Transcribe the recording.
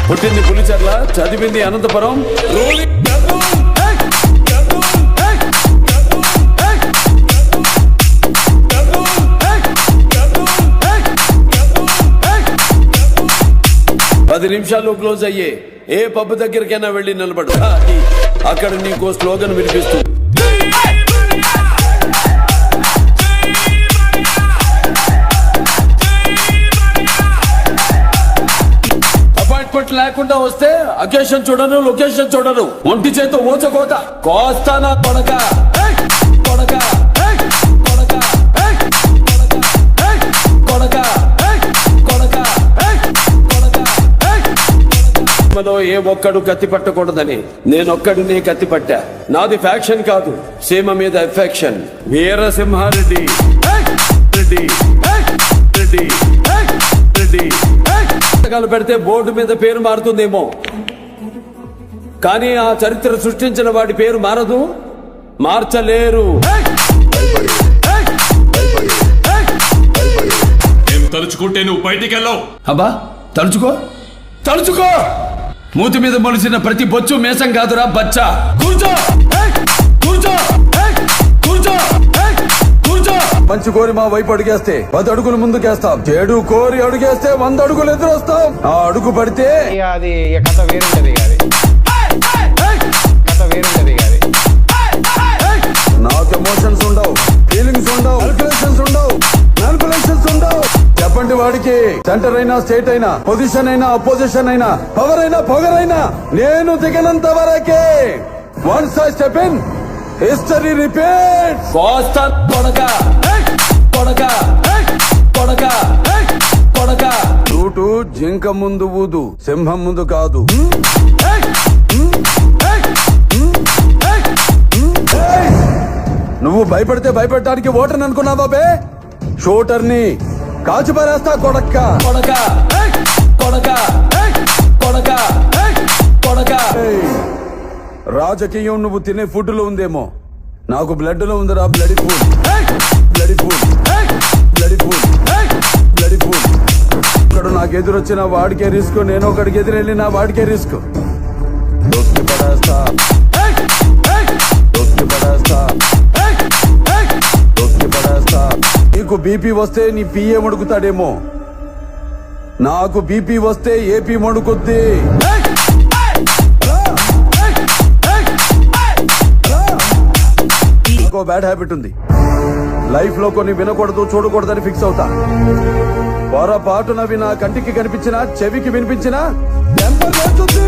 పుట్టింది పులిచెర్ల, చదివింది అనంతపురం. పది నిమిషాల్లో క్లోజ్ అయ్యే ఏ పబ్ దగ్గరికైనా వెళ్ళి నిలబడు. అక్కడ నీకు స్లోగన్ వినిపిస్తుంది. అపాయింట్మెంట్ లేకుండా వస్తే అకేషన్ చూడను, లొకేషన్ చూడను. ఒంటి చేత ఊచకోత కోస్తానా కొడక కొడక కొడక కొడక కొడక మనలో ఏ ఒక్కడు కత్తి పట్టకూడదని నేనొక్కడిని కత్తి పట్టా. నాది ఫ్యాక్షన్ కాదు, సీమ మీద ఎఫెక్షన్. వీరసింహారెడ్డి రెడ్డి రెడ్డి రెడ్డి పెడితే బోర్డు మీద పేరు మారుతుందేమో, కానీ ఆ చరిత్ర సృష్టించిన వాడి పేరు మారదు, మార్చలేరు. తలుచుకుంటే నువ్వు బయటికి వెళ్ళావు. అబ్బా తలుచుకో తలుచుకో. మూతి మీద మొలిసిన ప్రతి బొచ్చు మేసం కాదురా బచ్చా. కూర్చో కూర్చో కూర్చో కూర్చో. మంచి కోరి మా వైపు అడుగేస్తే 10 అడుగులు ముందుకేస్తాం, చెడు కోరి అడుగేస్తే 100 అడుగులు ఎదురొస్తాం. ఆ అడుగు పడితే అది కథ వేరుంటది. కథ వేరుంటది. నాకు ఎమోషన్స్ ఉండవు, ఫీలింగ్స్ ఉండవు, క్యాల్కులేషన్స్ ఉండవు, మ్యానిపులేషన్స్ ఉండవు. చెప్పండి వాడికి సెంటర్ అయినా, స్టేట్ అయినా, పొజిషన్ అయినా, అపోజిషన్ అయినా, పవర్ అయినా, పొగరైనా నేను దిగనంత వరకే. Once I step in, history repeats. కోస్తా కొడక కొడక కొడక కొడక. రూటు జింక ముందు ఊదు, సింహం ముందు కాదు. నువ్వు భయపడితే భయపెట్టడానికి ఓటర్ని అనుకున్నావా బే? షూటర్ని కాల్చి పారేస్తా కొడక్క కొడక కొడక కొడక కొడక. రాజకీయం నువ్వు తినే ఫుడ్ లో ఉందేమో, నాకు బ్లడ్ లో ఉందిరా. Bloody food bloody food bloody food bloody food. ఇక్కడ నాకు ఎదురొచ్చిన వాడికే రిస్క్, నేను ఒకడికి ఎదురెళ్ళిన వాడికే రిస్క్. దొక్కి పడేస్తా దొక్కి పడేస్తా దొక్కి పడేస్తా. నీకు బీపీ వస్తే నీ పిఏ మడుకుతాడేమో, నాకు బీపీ వస్తే ఏపీ మడుకుద్ది. ఇంకో బ్యాడ్ హ్యాబిట్ ఉంది, లైఫ్ లో కొన్ని వినకూడదు, చూడకూడదని ఫిక్స్ అవుతా. పొరపాటునవి నా కంటికి కనిపించినా, చెవికి వినిపించినా టెంపర్ వచ్చుద్ది.